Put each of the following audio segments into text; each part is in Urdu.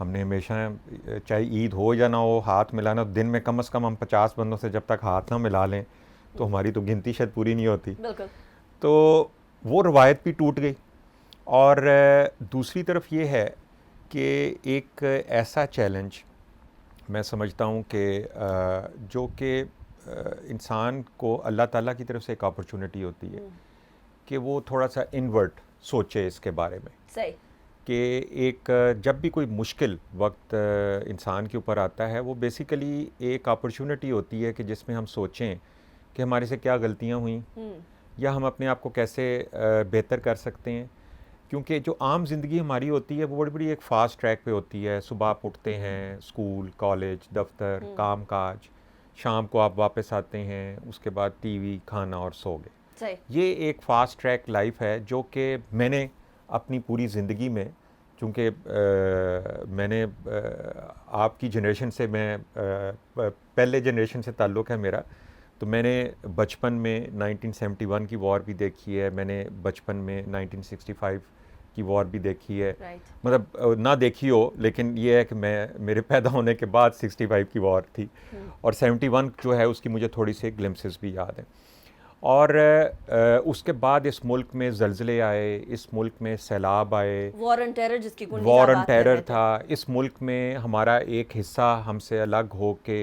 ہم نے ہمیشہ چاہے عید ہو یا نہ ہو ہاتھ ملانا، دن میں کم از کم ہم 50 بندوں سے جب تک ہاتھ نہ ملا لیں تو ہماری تو گنتی شاید پوری نہیں ہوتی. بالکل. تو وہ روایت بھی ٹوٹ گئی. اور دوسری طرف یہ ہے کہ ایک ایسا چیلنج میں سمجھتا ہوں کہ جو کہ انسان کو اللہ تعالیٰ کی طرف سے ایک اپرچونٹی ہوتی ہے کہ وہ تھوڑا سا انورٹ سوچے اس کے بارے میں. صحیح. کہ ایک جب بھی کوئی مشکل وقت انسان کے اوپر آتا ہے وہ بیسیکلی ایک اپرچونٹی ہوتی ہے کہ جس میں ہم سوچیں کہ ہمارے سے کیا غلطیاں ہوئیں یا ہم اپنے آپ کو کیسے بہتر کر سکتے ہیں. کیونکہ جو عام زندگی ہماری ہوتی ہے وہ بڑی بڑی ایک فاسٹ ٹریک پہ ہوتی ہے. صبح آپ اٹھتے ہیں، اسکول، کالج، دفتر، کام کاج، شام کو آپ واپس آتے ہیں، اس کے بعد ٹی وی، کھانا اور سو گئے. صحیح. یہ ایک فاسٹ ٹریک لائف ہے جو کہ میں نے اپنی پوری زندگی میں، چونکہ میں نے آپ کی جنریشن سے، میں پہلے جنریشن سے تعلق ہے میرا، تو میں نے بچپن میں 1971 کی وار بھی دیکھی ہے، میں نے بچپن میں 1965 کی وار بھی دیکھی ہے. مطلب نہ دیکھی ہو لیکن یہ ہے کہ میرے پیدا ہونے کے بعد 65 کی وار تھی اور 71 جو ہے اس کی مجھے تھوڑی سی گلمسز بھی یاد ہیں. اور اس کے بعد اس ملک میں زلزلے آئے، اس ملک میں سیلاب آئے، وار اینڈ ٹیرر جس کی کنڈی وار اینڈ ٹیرر تھا. اس ملک میں ہمارا ایک حصہ ہم سے الگ ہو کے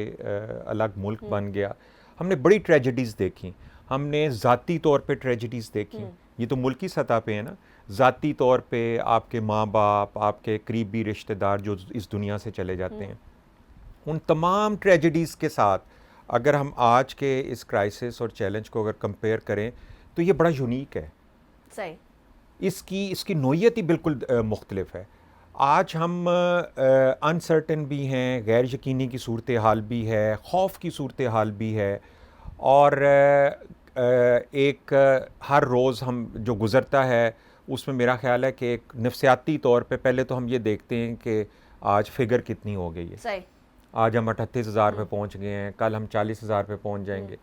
الگ ملک بن گیا. ہم نے بڑی ٹریجڈیز دیکھی، ہم نے ذاتی طور پہ ٹریجڈیز دیکھی. یہ تو ملکی سطح پہ ہے نا. ذاتی طور پہ آپ کے ماں باپ، آپ کے قریبی رشتہ دار جو اس دنیا سے چلے جاتے ہیں، ان تمام ٹریجڈیز کے ساتھ اگر ہم آج کے اس کرائسس اور چیلنج کو اگر کمپیئر کریں تو یہ بڑا یونیک ہے. صحیح. اس کی نوعیت ہی بالکل مختلف ہے. آج ہم انسرٹن بھی ہیں، غیر یقینی کی صورتحال بھی ہے، خوف کی صورتحال بھی ہے، اور ایک ہر روز ہم جو گزرتا ہے اس میں میرا خیال ہے کہ ایک نفسیاتی طور پہ پہلے تو ہم یہ دیکھتے ہیں کہ آج فگر کتنی ہو گئی ہے. صحیح. آج ہم 38,000 پہ پہنچ گئے ہیں، کل ہم 40,000 پہ پہنچ جائیں گے.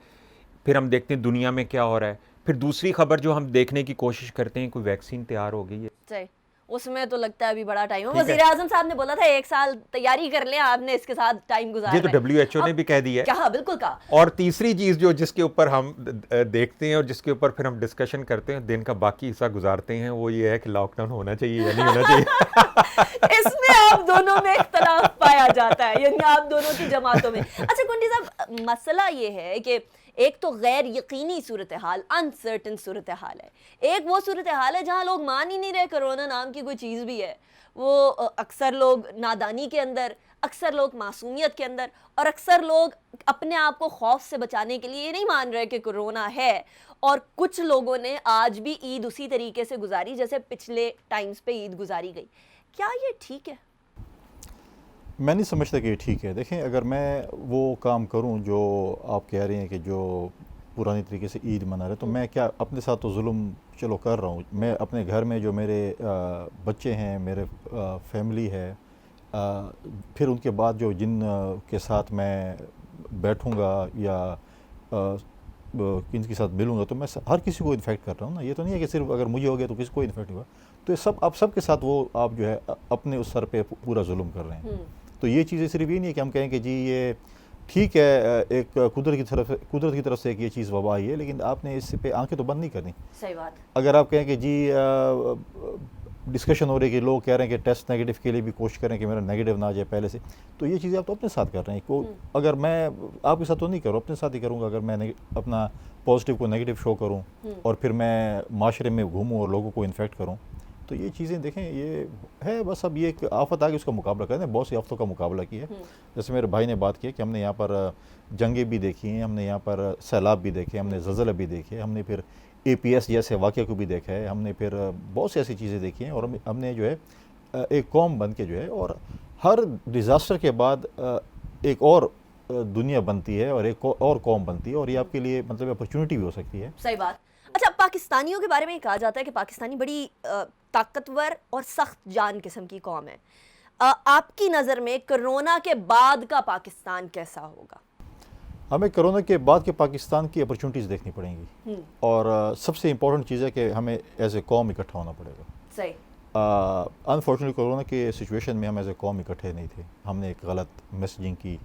پھر ہم دیکھتے ہیں دنیا میں کیا ہو رہا ہے. پھر دوسری خبر جو ہم دیکھنے کی کوشش کرتے ہیں، کوئی ویکسین تیار ہو گئی ہے. صحیح. اس میں تو لگتا ہے ابھی بڑا ٹائم ہے. وزیر اعظم صاحب نے بولا تھا 1 سال تیاری کر لیں، آپ نے اس کے ساتھ ٹائم گزارا. یہ تو WHO نے بھی کہہ دیا ہے. کہا، بالکل کہا. اور تیسری چیز جس کے اوپر ہم دیکھتے ہیں اور جس کے اوپر پھر ہم ڈسکشن کرتے ہیں، دن کا باقی حصہ گزارتے ہیں، وہ یہ ہے کہ لاک ڈاؤن ہونا چاہیے یا نہیں ہونا چاہیے. اس میں آپ دونوں میں اختلاف پایا جاتا ہے، یعنی آپ دونوں کی جماعتوں میں. اچھا کنڈی صاحب، مسئلہ یہ ہے کہ ایک تو غیر یقینی صورتحال، انسرٹن صورتحال ہے. ایک وہ صورتحال ہے جہاں لوگ مان ہی نہیں رہے کرونا نام کی کوئی چیز بھی ہے. وہ اکثر لوگ نادانی کے اندر، اکثر لوگ معصومیت کے اندر، اور اکثر لوگ اپنے آپ کو خوف سے بچانے کے لیے یہ نہیں مان رہے کہ کرونا ہے. اور کچھ لوگوں نے آج بھی عید اسی طریقے سے گزاری جیسے پچھلے ٹائمز پہ عید گزاری گئی. کیا یہ ٹھیک ہے؟ میں نہیں سمجھتا کہ یہ ٹھیک ہے. دیکھیں، اگر میں وہ کام کروں جو آپ کہہ رہے ہیں کہ جو پرانی طریقے سے عید منا رہے، تو میں کیا اپنے ساتھ تو ظلم چلو کر رہا ہوں. میں اپنے گھر میں جو میرے بچے ہیں، میرے فیملی ہے، پھر ان کے بعد جو جن کے ساتھ میں بیٹھوں گا یا کن کے ساتھ ملوں گا، تو میں ہر کسی کو انفیکٹ کر رہا ہوں نا. یہ تو نہیں ہے کہ صرف اگر مجھے ہو گیا تو کسی کو انفیکٹ ہوا. تو یہ آپ سب کے ساتھ وہ آپ جو ہے اپنے اس سر پہ پورا ظلم کر رہے ہیں. تو یہ چیزیں صرف یہ نہیں ہے کہ ہم کہیں کہ جی یہ ٹھیک ہے، ایک قدرت کی طرف سے ایک یہ چیز وبا آئی ہے، لیکن آپ نے اس پہ آنکھیں تو بند نہیں کرنی. صحیح بات. اگر آپ کہیں کہ جی ڈسکشن ہو رہی ہے کہ لوگ کہہ رہے ہیں کہ ٹیسٹ نیگیٹو کے لیے بھی کوشش کریں کہ میرا نیگیٹو نہ آ جائے پہلے سے، تو یہ چیزیں آپ تو اپنے ساتھ کر رہے ہیں. اگر میں آپ کے ساتھ تو نہیں کروں، اپنے ساتھ ہی کروں گا. اگر میں اپنا پازیٹیو کو نیگیٹو شو کروں اور پھر میں معاشرے میں گھوموں اور لوگوں کو انفیکٹ کروں، تو یہ چیزیں دیکھیں یہ ہے بس. اب یہ ایک آفت آ کے اس کا مقابلہ کریں. بہت سی آفتوں کا مقابلہ کیا ہے. جیسے میرے بھائی نے بات کی کہ ہم نے یہاں پر جنگیں بھی دیکھی ہیں، ہم نے یہاں پر سیلاب بھی دیکھے، ہم نے زلزلے بھی دیکھے، ہم نے پھر APS جیسے واقعے کو بھی دیکھا ہے، ہم نے پھر بہت سی ایسی چیزیں دیکھی ہیں. اور ہم نے جو ہے ایک قوم بن کے جو ہے، اور ہر ڈیزاسٹر کے بعد ایک اور دنیا بنتی ہے اور ایک اور قوم بنتی ہے، اور یہ آپ کے لیے مطلب اپرچونٹی بھی ہو سکتی ہے. صحیح بات. اچھا، پاکستانیوں کے بارے میں یہ کہا جاتا ہے کہ پاکستانی بڑی طاقتور اور سخت جان قسم کی قوم ہے. آپ کی نظر میں کرونا کے بعد کا پاکستان کیسا ہوگا؟ ہمیں کرونا کے بعد کے پاکستان کی اپرچونٹیز دیکھنی پڑیں گی، اور سب سے امپورٹنٹ چیز ہے کہ ہمیں ایز اے قوم اکٹھا ہونا پڑے گا. صحیح. انفارچونیٹلی کورونا کے سچویشن میں ہم ایز اے قوم اکٹھے نہیں تھے. ہم نے ایک غلط میسیجنگ کی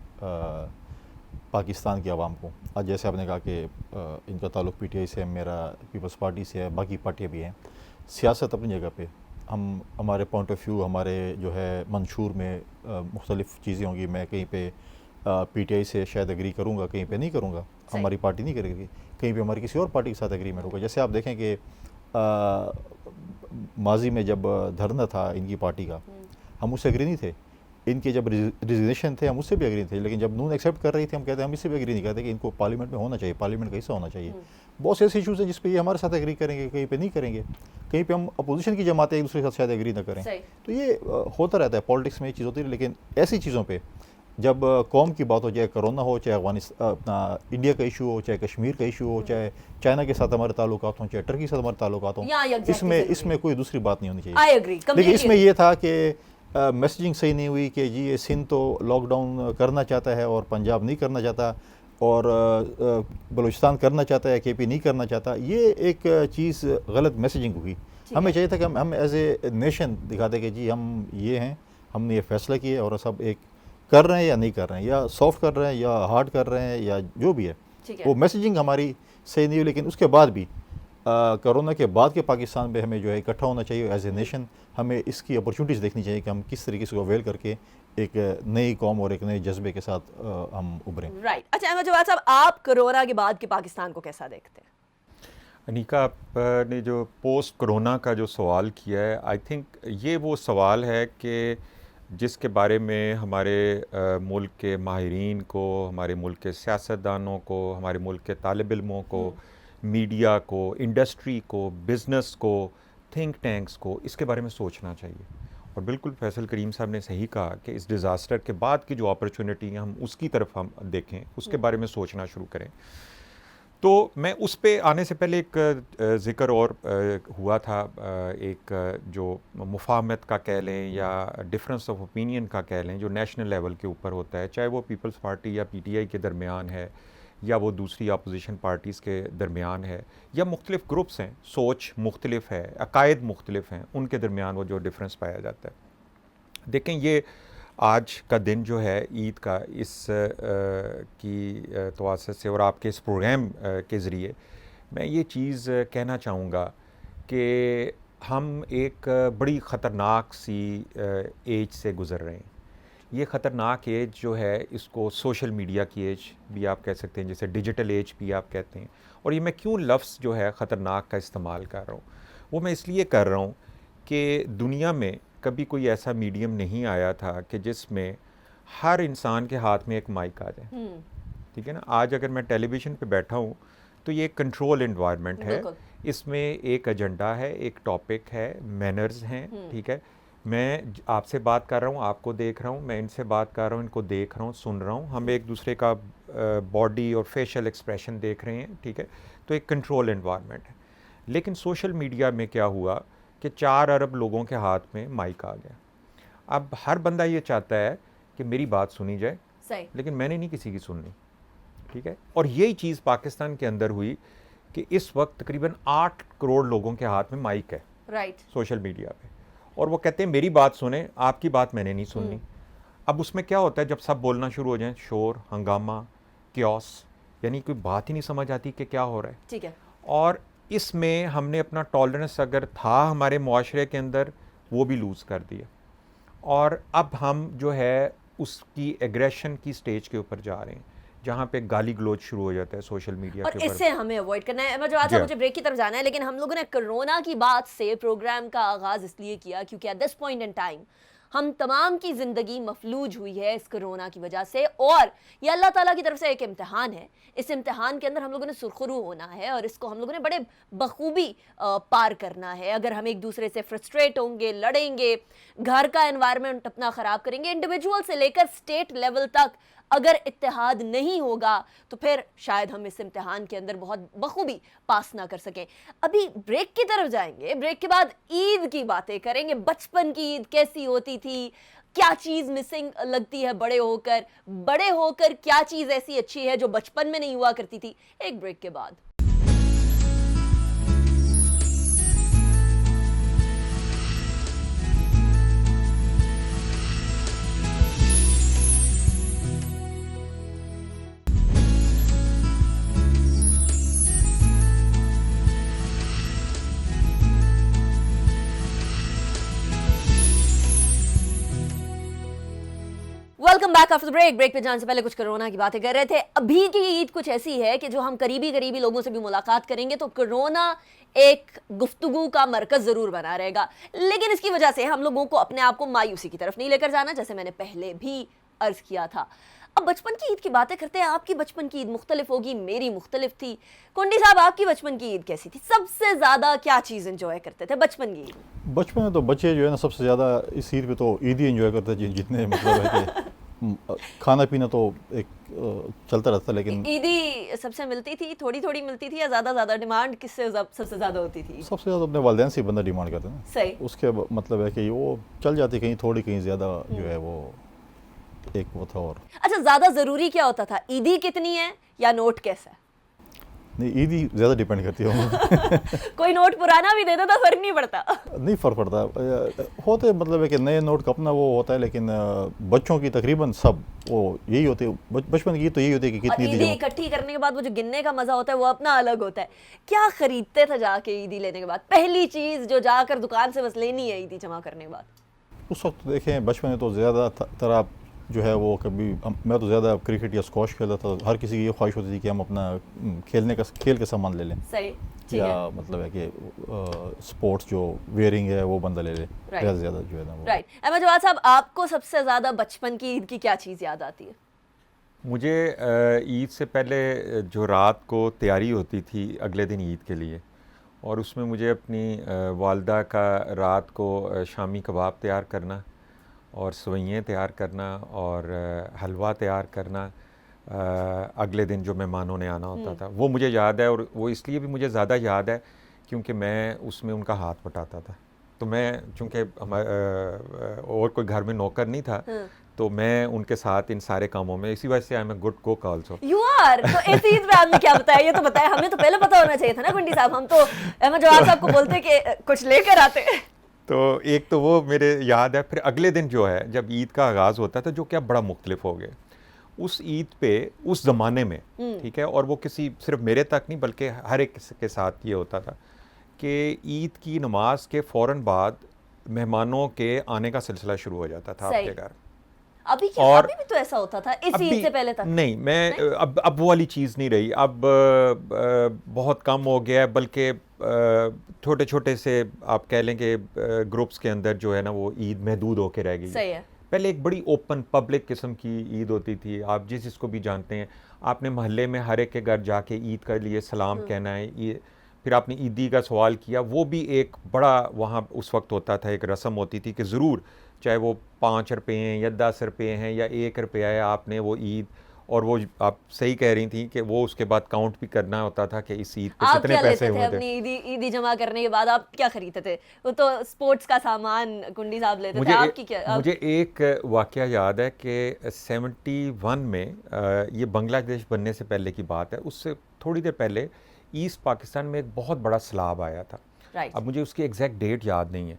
پاکستان کی عوام کو. آج جیسے آپ نے کہا کہ ان کا تعلق پی ٹی آئی سے ہے, میرا پیپلز پارٹی سے ہے, باقی پارٹیاں بھی ہیں. سیاست اپنی جگہ پہ, ہمارے پوائنٹ آف ویو, ہمارے جو ہے منشور میں مختلف چیزیں ہوں گی. میں کہیں پہ پی ٹی آئی سے شاید ایگری کروں گا, کہیں پہ نہیں کروں گا, ہماری پارٹی نہیں کرے گی, کہیں پہ ہماری کسی اور پارٹی کے ساتھ ایگریمنٹ ہوگا. جیسے آپ دیکھیں کہ ماضی میں جب دھرنا تھا ان کی پارٹی کا, ہم اس سے ایگری نہیں تھے. ان کے جب ریزگنیشن تھے ہم اس سے بھی ایگری تھے, لیکن جب نون ایکسیپٹ کر رہی تھی ہم کہتے ہیں ہم اس سے بھی ایگری نہیں کرتے کہ ان کو پارلیمنٹ میں ہونا چاہیے, پارلیمنٹ کیسا ہونا چاہیے. بہت سے ایسے ایشوز ہیں جس پہ یہ ہمارے ساتھ ایگری کریں گے, کہیں پہ نہیں کریں گے, کہیں پہ ہم اپوزیشن کی جماعتیں ایک دوسرے کے ساتھ شاید ایگری نہ کریں. تو یہ ہوتا رہتا ہے, پالیٹکس میں یہ چیز ہوتی ہے. لیکن ایسی چیزوں پہ جب قوم کی بات ہو, چاہے کرونا ہو, چاہے افغانستان اپنا انڈیا کا ایشو ہو, چاہے کشمیر کا ایشو ہو, چاہے چائنا کے ساتھ ہمارے تعلقات ہوں, چاہے ٹرکی کے ساتھ ہمارے تعلقات ہوں, اس میں کوئی دوسری بات نہیں ہونی چاہیے. لیکن اس میں یہ تھا کہ میسیجنگ صحیح نہیں ہوئی کہ جی یہ سندھ تو لاک ڈاؤن کرنا چاہتا ہے اور پنجاب نہیں کرنا چاہتا, اور بلوچستان کرنا چاہتا ہے, کے پی نہیں کرنا چاہتا. یہ ایک چیز غلط میسیجنگ ہوئی. ہمیں چاہیے تھا کہ ہم ایز اے نیشن دکھاتے کہ جی ہم یہ ہیں, ہم نے یہ فیصلہ کیا اور سب ایک کر رہے ہیں یا نہیں کر رہے ہیں, یا سافٹ کر رہے ہیں یا ہارڈ کر رہے ہیں, یا جو بھی ہے. وہ میسیجنگ ہماری صحیح نہیں ہوئی. لیکن اس کے بعد بھی کرونا کے بعد کے پاکستان میں ہمیں جو ہے اکٹھا ہونا چاہیے ایز اے نیشن. ہمیں اس کی اپرچونیٹیز دیکھنی چاہیے کہ ہم کس طریقے سے اویل کر کے ایک نئی قوم اور ایک نئے جذبے کے ساتھ ہم ابھریں. رائٹ. اچھا احمد جواد صاحب, آپ کرونا کے بعد کے پاکستان کو کیسا دیکھتے ہیں؟ انیکا, آپ نے جو پوسٹ کرونا کا جو سوال کیا ہے, آئی تھنک یہ وہ سوال ہے کہ جس کے بارے میں ہمارے ملک کے ماہرین کو, ہمارے ملک کے سیاستدانوں کو, ہمارے ملک کے طالب علموں کو, میڈیا کو, انڈسٹری کو, بزنس کو, تھنک ٹینکس کو اس کے بارے میں سوچنا چاہیے. اور بالکل فیصل کریم صاحب نے صحیح کہا کہ اس ڈیزاسٹر کے بعد کی جو اپرچونٹی ہیں ہم اس کی طرف ہم دیکھیں, اس کے بارے میں سوچنا شروع کریں. تو میں اس پہ آنے سے پہلے ایک ذکر اور ہوا تھا, ایک جو مفاہمت کا کہہ لیں یا ڈفرینس آف اوپینین کا کہہ لیں, جو نیشنل لیول کے اوپر ہوتا ہے, چاہے وہ پیپلز پارٹی یا پی ٹی آئی کے درمیان ہے, یا وہ دوسری اپوزیشن پارٹیز کے درمیان ہے, یا مختلف گروپس ہیں, سوچ مختلف ہے, عقائد مختلف ہیں, ان کے درمیان وہ جو ڈفرینس پایا جاتا ہے. دیکھیں یہ آج کا دن جو ہے عید کا, اس کی تواسط سے اور آپ کے اس پروگرام کے ذریعے میں یہ چیز کہنا چاہوں گا کہ ہم ایک بڑی خطرناک سی ایج سے گزر رہے ہیں. یہ خطرناک ایج جو ہے اس کو سوشل میڈیا کی ایج بھی آپ کہہ سکتے ہیں, جیسے ڈیجیٹل ایج بھی آپ کہتے ہیں. اور یہ میں کیوں لفظ جو ہے خطرناک کا استعمال کر رہا ہوں, وہ میں اس لیے کر رہا ہوں کہ دنیا میں کبھی کوئی ایسا میڈیم نہیں آیا تھا کہ جس میں ہر انسان کے ہاتھ میں ایک مائک آ جائے. ٹھیک ہے نا. آج اگر میں ٹیلی ویژن پہ بیٹھا ہوں تو یہ ایک کنٹرول انوائرمنٹ ہے, اس میں ایک ایجنڈا ہے, ایک ٹاپک ہے, مینرز ہیں. ٹھیک ہے, میں آپ سے بات کر رہا ہوں, آپ کو دیکھ رہا ہوں, میں ان سے بات کر رہا ہوں, ان کو دیکھ رہا ہوں, سن رہا ہوں, ہم ایک دوسرے کا باڈی اور فیشل ایکسپریشن دیکھ رہے ہیں. ٹھیک ہے, تو ایک کنٹرول انوائرمنٹ ہے. لیکن سوشل میڈیا میں کیا ہوا کہ 4 ارب لوگوں کے ہاتھ میں مائک آ گیا. اب ہر بندہ یہ چاہتا ہے کہ میری بات سنی جائے, لیکن میں نے نہیں کسی کی سننی. ٹھیک ہے, اور یہی چیز پاکستان کے اندر ہوئی کہ اس وقت تقریباً 8 کروڑ لوگوں کے ہاتھ میں مائک ہے سوشل میڈیا پہ, اور وہ کہتے ہیں میری بات سنیں, آپ کی بات میں نے نہیں سننی. اب اس میں کیا ہوتا ہے, جب سب بولنا شروع ہو جائیں, شور, ہنگامہ, کیوس, یعنی کوئی بات ہی نہیں سمجھ آتی کہ کیا ہو رہا ہے. ٹھیک ہے, اور اس میں ہم نے اپنا ٹالرنس اگر تھا ہمارے معاشرے کے اندر وہ بھی لوز کر دیا, اور اب ہم جو ہے اس کی ایگریشن کی سٹیج کے اوپر جا رہے ہیں جہاں پہ گالی گلوچ شروع ہو جاتا ہے سوشل میڈیا کے اوپر. اور اس سے ہمیں اوائڈ کرنا ہے. مجھے بریک کی طرف جانا ہے, لیکن ہم لوگوں نے کرونا کی بات سے پروگرام کا آغاز اس لیے کیا کیونکہ at this point in time ہم تمام کی زندگی مفلوج ہوئی ہے اس کرونا کی وجہ سے, اور یہ اللہ تعالیٰ کی طرف سے ایک امتحان ہے. اس امتحان کے اندر ہم لوگوں نے سرخرو ہونا ہے اور اس کو ہم لوگوں نے بڑے بخوبی پار کرنا ہے. اگر ہم ایک دوسرے سے فرسٹریٹ ہوں گے, لڑیں گے, گھر کا انوائرمنٹ اپنا خراب کریں گے, انڈیویجول سے لے کر اسٹیٹ لیول تک اگر اتحاد نہیں ہوگا تو پھر شاید ہم اس امتحان کے اندر بہت بخوبی پاس نہ کر سکیں. ابھی بریک کی طرف جائیں گے, بریک کے بعد عید کی باتیں کریں گے. بچپن کی عید کیسی ہوتی تھی, کیا چیز مسنگ لگتی ہے بڑے ہو کر کیا چیز ایسی اچھی ہے جو بچپن میں نہیں ہوا کرتی تھی. ایک بریک کے بعد ویلکم بیک آفٹر بریک پہ جانے سے پہلے کچھ کرونا کی باتیں کر رہے تھے. ابھی کی عید کچھ ایسی ہے کہ جو ہم قریبی لوگوں سے بھی ملاقات کریں گے تو کرونا ایک گفتگو کا مرکز ضرور بنا رہے گا, لیکن اس کی وجہ سے ہم لوگوں کو اپنے آپ کو مایوسی کی طرف نہیں لے کر جانا, جیسے میں نے پہلے بھی عرض کیا تھا. اب بچپن کی عید کی باتیں کرتے ہیں. آپ کی بچپن کی عید مختلف ہوگی, میری مختلف تھی. کنڈی صاحب, آپ کی بچپن کی عید کیسی تھی؟ سب سے زیادہ کیا چیز انجوائے کرتے تھے بچپن کی عید میں؟ بچپن میں تو بچے جو ہے نا سب سے زیادہ اس عید پہ تو عید ہی انجوائے کرتے ہیں, جتنے مطلب ہے کہ کھانا پینا تو ایک چلتا رہتا, لیکن عیدی سب سے ملتی تھی, تھوڑی ملتی تھی, یا زیادہ ڈیمانڈ کس سے سب سے زیادہ ہوتی تھی؟ سب سے زیادہ اپنے والدین سے بندہ ڈیمانڈ کرتا ہے نا. صحیح. اس کے مطلب ہے کہ وہ چل جاتی کہیں تھوڑی کہیں زیادہ جو ہے وہ ایک وہ تھا. اور اچھا, زیادہ ضروری کیا ہوتا تھا, عیدی کتنی ہے یا نوٹ کیسا ہے؟ نہیں, عید ہی زیادہ ڈیپینڈ کرتی ہے. کوئی نوٹ پرانا بھی دے دو تو فرق نہیں پڑتا. نہیں فرق پڑتا ہوتے, مطلب ہے کہ نئے نوٹ کا اپنا وہ ہوتا ہے, لیکن بچوں کی تقریباً سب وہ یہی ہوتے ہیں. بچپن کی تو یہی ہوتی ہے کہ کتنی عیدی اکٹھی کرنے کے بعد وہ جو گننے کا مزہ ہوتا ہے وہ اپنا الگ ہوتا ہے. کیا خریدتے تھے جا کے عیدی لینے کے بعد؟ پہلی چیز جو جا کر دکان سے بس لینی ہے عیدی جمع کرنے کے بعد. اس وقت دیکھیں بچپن میں تو زیادہ طرح جو ہے وہ کبھی میں تو زیادہ کرکٹ یا اسکواش کھیلتا تھا. ہر کسی کی یہ خواہش ہوتی تھی کہ ہم اپنا کھیل کا سامان لے لیں. صحیح. یا مطلب ہے کہ اسپورٹس جو ویئرنگ ہے وہ بندہ لے لے, زیادہ جو ہے نا. رائٹ. احمد جواد صاحب, آپ کو سب سے زیادہ بچپن کی عید کی کیا چیز یاد آتی ہے؟ مجھے عید سے پہلے جو رات کو تیاری ہوتی تھی اگلے دن عید کے لیے, اور اس میں مجھے اپنی والدہ کا رات کو شامی کباب تیار کرنا اور سوئیاں تیار کرنا اور حلوہ تیار کرنا اگلے دن جو مہمانوں نے آنا ہوتا تھا, وہ مجھے یاد ہے. اور وہ اس لیے بھی مجھے زیادہ یاد ہے کیونکہ میں اس میں ان کا ہاتھ بٹاتا تھا. تو میں چونکہ اور کوئی گھر میں نوکر نہیں تھا تو میں ان کے ساتھ ان سارے کاموں میں, اسی وجہ سے I am a good cook also. You are. تو اس عید پہ آپ نے کیا بتایا, یہ تو بتایا, ہمیں تو پہلے پتا ہونا چاہیے تھا نا کنڈی صاحب. ہم تو احمد جواد صاحب کو بولتے کہ کچھ لے کر آتے. تو ایک تو وہ میرے یاد ہے. پھر اگلے دن جو ہے جب عید کا آغاز ہوتا تھا, جو کیا بڑا مختلف ہو گیا اس عید پہ اس زمانے میں, ٹھیک ہے, اور وہ کسی صرف میرے تک نہیں بلکہ ہر ایک کے ساتھ یہ ہوتا تھا کہ عید کی نماز کے فوراً بعد مہمانوں کے آنے کا سلسلہ شروع ہو جاتا تھا آپ کے گھر. ابھی بھی تو ایسا ہوتا تھا اس عید سے پہلے تک؟ نہیں, میں اب وہ والی چیز نہیں رہی. اب بہت کم ہو گیا ہے, بلکہ چھوٹے سے آپ کہہ لیں کہ گروپس کے اندر جو ہے نا وہ عید محدود ہو کے رہ گئی. صحیح ہے. پہلے ایک بڑی اوپن پبلک قسم کی عید ہوتی تھی. آپ جس کو بھی جانتے ہیں, آپ نے محلے میں ہر ایک کے گھر جا کے عید کے لیے سلام کہنا ہے. پھر آپ نے عیدی کا سوال کیا, وہ بھی ایک بڑا وہاں اس وقت ہوتا تھا, ایک رسم ہوتی تھی کہ ضرور چاہے وہ 5 روپے ہیں یا 10 روپے ہیں یا 1 روپیہ ہے, آپ نے وہ عید, اور وہ آپ صحیح کہہ رہی تھیں کہ وہ اس کے بعد کاؤنٹ بھی کرنا ہوتا تھا کہ اس عید پہ کتنے پیسے ہوئے تھے. اپنی عیدی جمع کرنے کے بعد آپ کیا خریدتے تھے؟ وہ تو اسپورٹس کا سامان کنڈی صاحب لیتے تھے. آپ کی کیا؟ مجھے ایک واقعہ یاد ہے کہ 71 میں, یہ بنگلہ دیش بننے سے پہلے کی بات ہے, اس سے تھوڑی دیر پہلے ایسٹ پاکستان میں ایک بہت بڑا سیلاب آیا تھا. اب مجھے اس کی ایگزیکٹ ڈیٹ یاد نہیں ہے.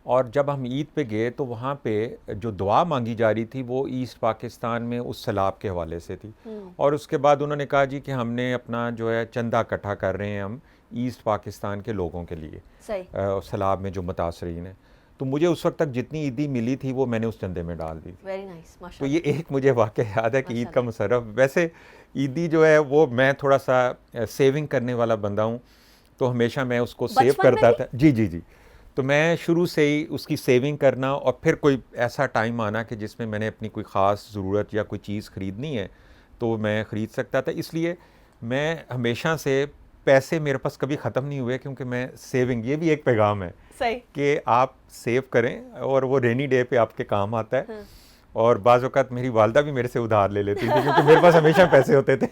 اور جب ہم عید پہ گئے تو وہاں پہ جو دعا مانگی جا رہی تھی وہ ایسٹ پاکستان میں اس سیلاب کے حوالے سے تھی. اور اس کے بعد انہوں نے کہا جی کہ ہم نے اپنا جو ہے چندہ اکٹھا کر رہے ہیں ہم ایسٹ پاکستان کے لوگوں کے لیے سیلاب میں جو متاثرین ہیں. تو مجھے اس وقت تک جتنی عیدی ملی تھی وہ میں نے اس چندے میں ڈال دی تھی. تو یہ ایک مجھے واقعہ یاد ہے کہ عید کا مصرف. ویسے عیدی جو ہے وہ میں تھوڑا سا سیونگ کرنے والا بندہ ہوں, تو ہمیشہ میں اس کو سیو کرتا تھا. جی. تو میں شروع سے ہی اس کی سیونگ کرنا, اور پھر کوئی ایسا ٹائم آنا کہ جس میں نے اپنی کوئی خاص ضرورت یا کوئی چیز خریدنی ہے تو میں خرید سکتا تھا. اس لیے میں ہمیشہ سے, پیسے میرے پاس کبھی ختم نہیں ہوئے کیونکہ میں سیونگ, یہ بھی ایک پیغام ہے کہ آپ سیو کریں اور وہ رینی ڈے پہ آپ کے کام آتا ہے. اور بعض اوقات میری والدہ بھی میرے سے ادھار لے لیتی تھی کیونکہ میرے پاس ہمیشہ پیسے ہوتے تھے.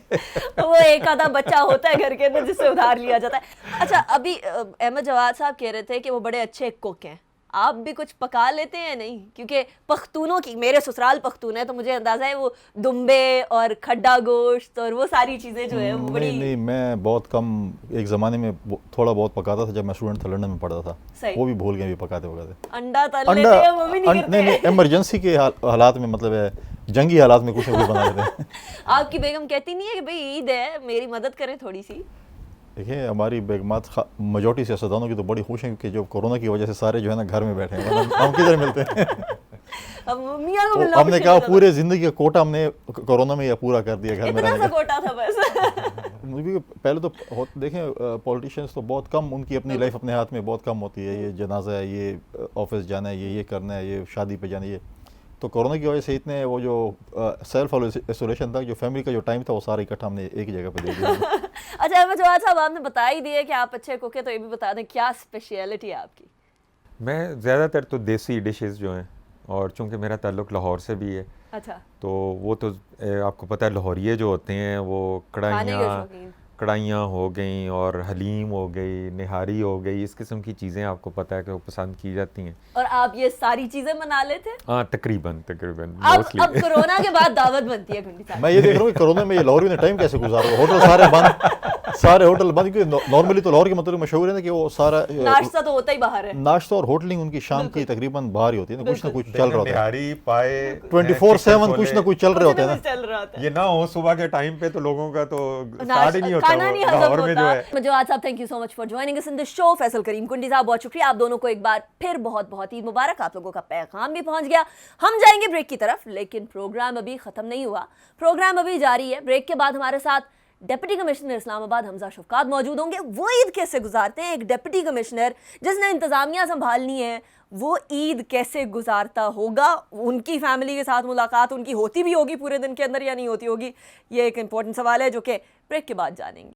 وہ ایک آدھا بچہ ہوتا ہے گھر کے اندر جس سے ادھار لیا جاتا ہے. اچھا, ابھی احمد جواد صاحب کہہ رہے تھے کہ وہ بڑے اچھے کوک ہیں. آپ بھی کچھ پکا لیتے ہیں نہیں؟ کیونکہ پختونوں کی, میرے سسرال پختون ہے تو مجھے اندازہ ہے وہ دمبے اور کھڈا گوشت اور وہ ساری چیزیں جو ہے وہ بڑی. نہیں, میں بہت کم, ایک زمانے میں تھوڑا بہت پکاتا تھا جب میں اسٹوڈنٹ تھا, لنڈن میں پڑھتا تھا. وہ بھی بھول گئے بھی پکاتے. انڈا تل لیتے ہیں وہ بھی نہیں کرتے؟ نہیں, ایمرجنسی کے حالات میں, مطلب ہے جنگی حالات میں کچھ نہ کچھ بنا لیتے ہیں. آپ کی بیگم کہتی نہیں ہے کہ بھئی عید ہے میری مدد کریں تھوڑی سی؟ دیکھیں ہماری بیگمات میجورٹی سیاستدانوں کی تو بڑی خوش ہیں کہ جو کورونا کی وجہ سے سارے جو ہے نا گھر میں بیٹھے ہیں, ہم کدھر ملتے ہیں. اب میاں کو تو ملنا ہم نے کہا پورے زندگی کا کوٹا ہم نے کورونا میں یہ پورا کر دیا گھر میں اتنا رہنے سا کا. کوٹا تھا بس. مجھے پہلے تو دیکھیں پولیٹیشینس تو بہت کم, ان کی اپنی لائف اپنے ہاتھ میں بہت کم ہوتی ہے. یہ جنازہ ہے, یہ آفس جانا ہے, یہ کرنا ہے, یہ شادی پہ جانا ہے. یہ تو کورونا کی وجہ سے اتنے وہ جو سیلف آئسولیشن تھا, جو فیملی کا جو ٹائم تھا, وہ سارا اکٹھا ہم نے ایک ہی جگہ پہ دے دیا. اچھا احمد جواد صاحب, آپ نے بتا ہی دیا کہ آپ اچھے کوک ہیں, تو یہ بھی بتا دیں کیا اسپیشلٹی ہے آپ کی؟ میں زیادہ تر تو دیسی ڈشز جو ہیں, اور چونکہ میرا تعلق لاہور سے بھی ہے, اچھا, تو وہ تو آپ کو پتہ ہے لاہوریے جو ہوتے ہیں وہ کھانے کے شوقین. کڑھائیاں ہو گئیں, اور حلیم ہو گئی, نہاری ہو گئی, اس قسم کی چیزیں آپ کو پتہ ہے کہ وہ پسند کی جاتی ہیں. اور آپ یہ ساری چیزیں بنا لیتے ہیں؟ ہاں تقریباً اب کورونا کے بعد دعوت بنتی ہے گھنٹی صاحب. میں یہ دیکھ رہا ہوں کہ کورونا میں یہ لاہور نے ٹائم کیسے گزارا, ہوٹل سارے ہوٹل بند, کیونکہ نارملی تو لاہور کے مطلب مشہور ہے نا کہ وہ سارا ناشتہ تو ہوتا ہی باہر ہے, ناشتہ اور ہوٹلنگ ان کی شام کی تقریباً باہر ہی ہوتی ہے, کچھ نہ کچھ چل رہا ہوتا ہے, نہاری پائے 24/7 کچھ نہ کچھ چل رہے ہوتے ہیں نا. چل رہا ہوتا ہے. یہ نہ ہو صبح کے ٹائم پہ تو لوگوں کا تو اسٹارٹ ہی نہیں ہوتا. کھانا نہیں ہضم ہوتا. جواد صاحب thank you so much for joining us in this show. Faisal Karim Kundi صاحب بہت شکریہ, آپ دونوں کو ایک بار پھر بہت بہت عید مبارک. آپ لوگوں کا پیغام بھی پہنچ گیا. ہم جائیں گے بریک کی طرف, لیکن پروگرام ابھی ختم نہیں ہوا, پروگرام ابھی جاری ہے. بریک کے بعد ہمارے ساتھ ڈپٹی کمشنر اسلام آباد حمزہ شفقات موجود ہوں گے. وہ عید کیسے گزارتے ہیں, ایک ڈپٹی کمشنر جس نے انتظامیہ سنبھالنی ہے, وہ عید کیسے گزارتا ہوگا, ان کی فیملی کے ساتھ ملاقات ان کی ہوتی بھی ہوگی پورے دن کے اندر یا نہیں ہوتی ہوگی, یہ ایک امپورٹنٹ سوال ہے جو کہ بریک کے بعد جانیں گے.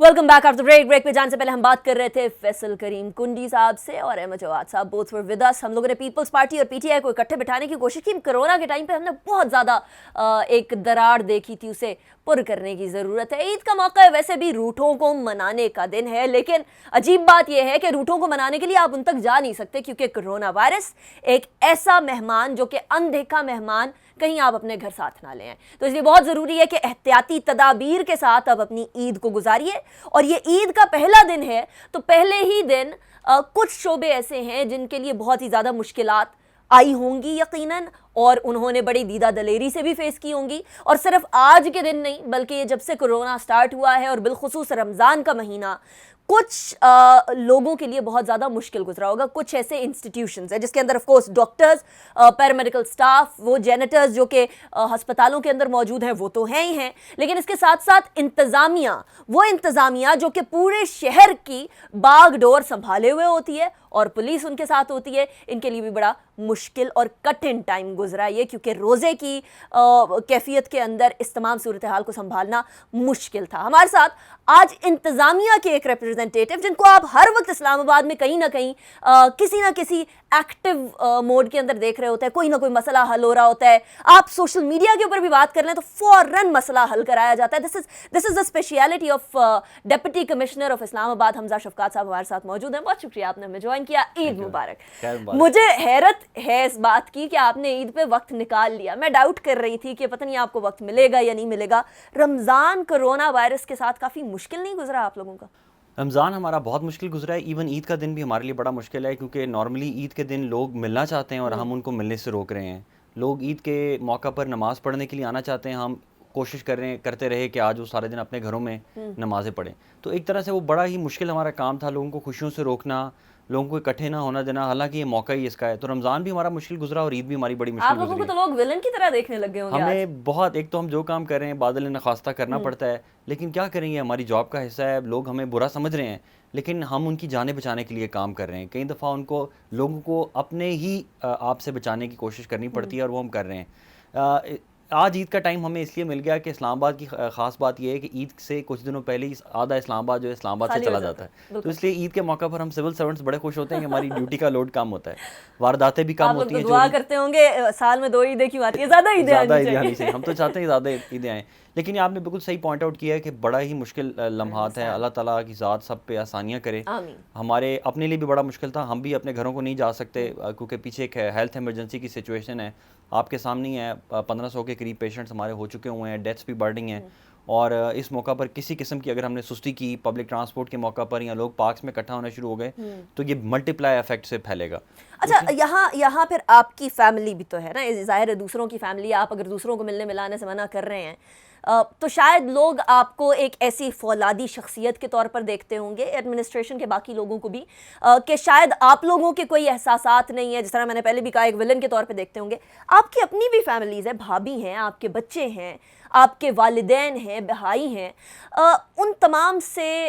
Welcome back after break. Break پہ جانے سے پہلے ہم بات کر رہے تھے فیصل کریم کنڈی صاحب سے اور احمد جواد صاحب, بوتھ ور ود اس. ہم لوگوں نے پیپلز پارٹی اور پی ٹی آئی کو اکٹھے بٹھانے کی کوشش کی. کرونا کے ٹائم پہ ہم نے بہت زیادہ ایک دراڑ دیکھی تھی, اسے پر کرنے کی ضرورت ہے. عید کا موقع ہے, ویسے بھی روٹھوں کو منانے کا دن ہے, لیکن عجیب بات یہ ہے کہ روٹھوں کو منانے کے لیے آپ ان تک جا نہیں سکتے, کیونکہ کرونا وائرس ایک ایسا مہمان جو کہ اندیکھا مہمان, کہیں آپ اپنے گھر ساتھ نہ لے آئیں. تو اس لیے بہت ضروری ہے کہ احتیاطی تدابیر کے ساتھ آپ اپنی عید کو گزاریے. اور یہ عید کا پہلا دن ہے, تو پہلے ہی دن کچھ شعبے ایسے ہیں جن کے لیے بہت ہی زیادہ مشکلات آئی ہوں گی یقیناً, اور انہوں نے بڑی دیدہ دلیری سے بھی فیس کی ہوں گی. اور صرف آج کے دن نہیں, بلکہ یہ جب سے کرونا سٹارٹ ہوا ہے اور بالخصوص رمضان کا مہینہ, کچھ لوگوں کے لیے بہت زیادہ مشکل گزرا ہوگا. کچھ ایسے انسٹیٹیوشنز ہیں جس کے اندر of course doctors, paramedical staff, وہ جینیٹرز جو کہ ہسپتالوں کے اندر موجود ہیں وہ تو ہیں ہی ہیں, لیکن اس کے ساتھ ساتھ انتظامیہ, وہ انتظامیہ جو کہ پورے شہر کی باغ ڈور سنبھالے ہوئے ہوتی ہے اور پولیس ان کے ساتھ ہوتی ہے, ان کے لیے بھی بڑا مشکل اور کٹھن ٹائم گزرا یہ, کیونکہ روزے کی کیفیت کے اندر اس تمام صورتحال کو سنبھالنا مشکل تھا. ہمارے ساتھ آج انتظامیہ کے ایک ریپرزنٹیٹیو, جن کو آپ ہر وقت اسلام آباد میں کہیں نہ کہیں کسی نہ کسی ایکٹیو موڈ کے اندر دیکھ رہے ہوتے ہیں, کوئی نہ کوئی مسئلہ حل ہو رہا ہوتا ہے. آپ سوشل میڈیا کے اوپر بھی بات کر لیں تو فوراً مسئلہ حل کرایا جاتا ہے. This is the specialty of deputy commissioner of Islamabad Hamza Shafqat صاحب ہمارے ساتھ موجود ہیں. بہت شکریہ آپ نے ہمیں جوائن کیا. عید مبارک. مجھے حیرت ہے اس بات کی کہ آپ نے عید پہ وقت نکال لیا. میں ڈاؤٹ کر رہی تھی کہ پتہ نہیں آپ کو وقت ملے گا یا نہیں ملے گا. رمضان کرونا وائرس کے ساتھ کافی مشکل نہیں گزرا آپ لوگوں کا؟ رمضان ہمارا بہت مشکل گزرا ہے. ایون عید کا دن بھی ہمارے لیے بڑا مشکل ہے, کیونکہ نارملی عید کے دن لوگ ملنا چاہتے ہیں اور ہم ان کو ملنے سے روک رہے ہیں. لوگ عید کے موقع پر نماز پڑھنے کے لیے آنا چاہتے ہیں, ہم کوشش کرتے رہے کہ آج وہ سارے دن اپنے گھروں میں نمازیں پڑھیں. تو ایک طرح سے وہ بڑا ہی مشکل ہمارا کام تھا, لوگوں کو خوشیوں سے روکنا, لوگوں کو اکٹھے نہ ہونا دینا, حالانکہ یہ موقع ہی اس کا ہے. تو رمضان بھی ہمارا مشکل گزرا اور عید بھی ہماری بڑی مشکل گزری. آپ لوگوں کو تو لوگ ولن کی طرح دیکھنے لگے ہوں گے. ہمیں بہت, ایک تو ہم جو کام کر رہے ہیں بادل نخواستہ کرنا پڑتا ہے, لیکن کیا کریں, یہ ہماری جاب کا حصہ ہے. لوگ ہمیں برا سمجھ رہے ہیں, لیکن ہم ان کی جانیں بچانے کے لیے کام کر رہے ہیں. کئی دفعہ ان کو, لوگوں کو اپنے ہی آپ سے بچانے کی کوشش کرنی پڑتی ہے, اور وہ ہم کر رہے ہیں. آج عید کا ٹائم ہمیں اس لیے مل گیا کہ اسلام آباد کی خاص بات یہ ہے کہ عید سے کچھ دنوں پہلے ہی آدھا اسلام آباد جو ہے اسلام آباد سے چلا جاتا ہے. تو اس لیے عید کے موقع پر ہم سول سرونٹس بڑے خوش ہوتے ہیں کہ ہماری ڈیوٹی کا لوڈ کم ہوتا ہے, وارداتیں بھی کم ہوتی ہیں. دعا کرتے ہوں گے سال میں 2 عیدیں کیوں آتی ہیں, زیادہ عیدیں آنی چاہیے. ہم تو چاہتے ہیں زیادہ عیدیں آئیں, لیکن آپ نے بالکل صحیح پوائنٹ آؤٹ کیا ہے کہ بڑا ہی مشکل لمحات ہیں. اللہ تعالیٰ کی ذات سب پہ آسانیاں کرے. ہمارے اپنے لیے بھی بڑا مشکل تھا, ہم بھی اپنے گھروں کو نہیں جا سکتے کیونکہ پیچھے ایک ہیلتھ ایمرجنسی کی سچویشن ہے. آپ کے سامنے ہی ہے, 1500 کے قریب پیشنٹس ہمارے ہو چکے ہوئے ہیں, ڈیتھس بھی بڑھ رہی ہیں, اور اس موقع پر کسی قسم کی اگر ہم نے سستی کی پبلک ٹرانسپورٹ کے موقع پر یا لوگ پارکس میں اکٹھا ہونا شروع ہو گئے تو یہ ملٹی پلائی افیکٹ سے پھیلے گا. اچھا یہاں پھر آپ کی فیملی بھی تو ہے نا, ظاہر ہے دوسروں کی فیملی, آپ اگر دوسروں کو ملنے ملانے سے منع کر رہے ہیں تو شاید لوگ آپ کو ایک ایسی فولادی شخصیت کے طور پر دیکھتے ہوں گے, ایڈمنسٹریشن کے باقی لوگوں کو بھی, کہ شاید آپ لوگوں کے کوئی احساسات نہیں ہے, جس طرح میں نے پہلے بھی کہا ایک ولن کے طور پہ دیکھتے ہوں گے. آپ کی اپنی بھی فیملیز ہیں, بھابھی ہیں, آپ کے بچے ہیں, آپ کے والدین ہیں, بہائی ہیں, ان تمام سے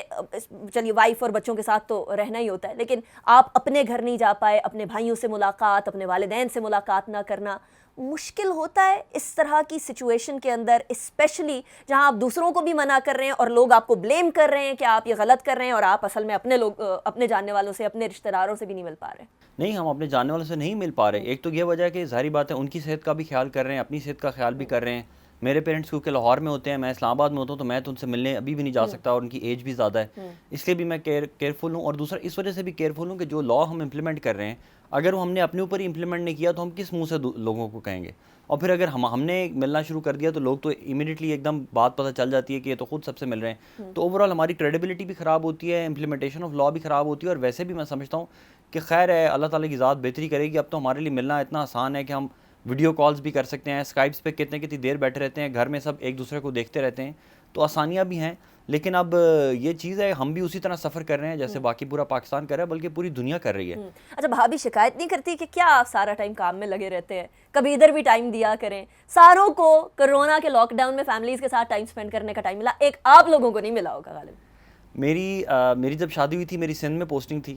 چلیے وائف اور بچوں کے ساتھ تو رہنا ہی ہوتا ہے, لیکن آپ اپنے گھر نہیں جا پائے, اپنے بھائیوں سے ملاقات, اپنے والدین سے ملاقات نہ کرنا مشکل ہوتا ہے اس طرح کی سچویشن کے اندر, اسپیشلی جہاں آپ دوسروں کو بھی منع کر رہے ہیں اور لوگ آپ کو بلیم کر رہے ہیں کہ آپ یہ غلط کر رہے ہیں اور آپ اصل میں اپنے جاننے والوں سے, اپنے رشتہ داروں سے بھی نہیں مل پا رہے. نہیں, ہم اپنے جاننے والوں سے نہیں مل پا رہے. ایک تو یہ وجہ ہے کہ ظاہری بات ہے ان کی صحت کا بھی خیال کر رہے ہیں, اپنی صحت کا خیال بھی کر رہے ہیں. میرے پیرنٹس کیونکہ لاہور میں ہوتے ہیں, میں اسلام آباد میں ہوتا ہوں, تو میں تو ان سے ملنے ابھی بھی نہیں جا سکتا اور ان کی ایج بھی زیادہ ہے, اس لیے بھی میں کیئرفل ہوں. اور دوسرا اس وجہ سے بھی کیئرفل ہوں کہ جو لا ہم امپلیمنٹ کر رہے ہیں اگر وہ ہم نے اپنے اوپر ہی امپلیمنٹ نہیں کیا تو ہم کس منہ سے لوگوں کو کہیں گے. اور پھر اگر ہم نے ملنا شروع کر دیا تو لوگ تو امیڈیٹلی ایک دم بات پتہ چل جاتی ہے کہ یہ تو خود سب سے مل رہے ہیں, تو اوور آل ہماری کریڈیبلٹی بھی خراب ہوتی ہے, امپلیمنٹیشن آف لا بھی خراب ہوتی ہے. اور ویسے بھی میں سمجھتا ہوں کہ خیر ہے, اللہ تعالیٰ کی ذات بہتری کرے گی. اب تو ہمارے لیے ملنا اتنا آسان ہے کہ ہم ویڈیو کالز بھی کر سکتے ہیں, اسکائپس پہ کتنی دیر بیٹھے رہتے ہیں, گھر میں سب ایک دوسرے کو دیکھتے رہتے ہیں, تو آسانیاں بھی ہیں. لیکن اب یہ چیز ہے ہم بھی اسی طرح سفر کر رہے ہیں جیسے باقی پورا پاکستان کر رہا ہے, بلکہ پوری دنیا کر رہی ہے. اچھا بھابھی شکایت نہیں کرتی کہ کیا آپ سارا ٹائم کام میں لگے رہتے ہیں, کبھی ادھر بھی ٹائم دیا کریں؟ ساروں کو کرونا کے لاک ڈاؤن میں فیملیز کے ساتھ ٹائم اسپینڈ کرنے کا ٹائم ملا, ایک آپ لوگوں کو نہیں ملا ہوگا غالب. میری جب شادی ہوئی تھی میری سندھ میں پوسٹنگ تھی,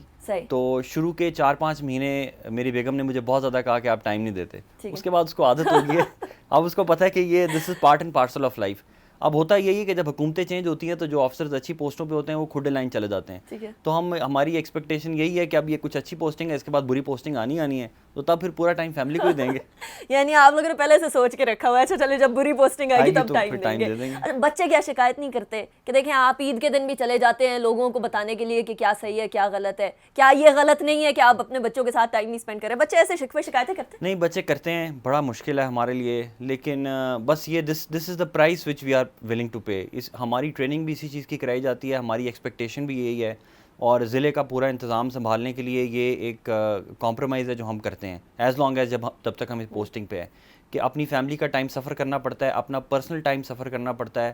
تو شروع کے 4-5 مہینے میری بیگم نے مجھے بہت زیادہ کہا کہ آپ ٹائم نہیں دیتے. اس کے بعد اس کو عادت ہو گئی ہے, اب اس کو پتہ ہے کہ یہ this is part and parcel of life. اب ہوتا یہی ہے کہ جب حکومتیں چینج ہوتی ہیں تو جو آفیسرز اچھی پوسٹوں پہ ہوتے ہیں وہ کھڈے لائن چلے جاتے ہیں. تو ہماری ایکسپیکٹیشن یہی ہے کہ اب یہ کچھ اچھی پوسٹنگ ہے, اس کے بعد بری پوسٹنگ آنی ہے, تو تب پھر پورا ٹائم فیملی کو ہی دیں گے. یعنی آپ لوگوں نے پہلے سے سوچ کے رکھا ہوا ہے, اچھا چلے جب بری پوسٹنگ آئے گی تب ٹائم دیں گے. بچے کیا شکایت نہیں کرتے کہ دیکھیں آپ عید کے دن بھی چلے جاتے ہیں لوگوں کو بتانے کے لیے کہ کیا صحیح ہے کیا غلط ہے, کیا یہ غلط نہیں ہے کہ آپ اپنے بچوں کے ساتھ ٹائم نہیں اسپینڈ کریں؟ بچے ایسے شکوے شکایتیں کرتے ہیں؟ نہیں, بچے کرتے ہیں, بڑا مشکل ہے ہمارے لیے, لیکن بس یہ this is the price which we are willing to pay. ہماری ٹریننگ بھی اسی چیز کی کرائی جاتی ہے, ہماری ایکسپیکٹیشن بھی یہی ہے, اور ضلع کا پورا انتظام سنبھالنے کے لیے یہ ایک کمپرومائز ہے جو ہم کرتے ہیں ایز لانگ ایز تب تک ہم اس پوسٹنگ پہ ہے, کہ اپنی فیملی کا ٹائم سفر کرنا پڑتا ہے, اپنا پرسنل ٹائم سفر کرنا پڑتا ہے.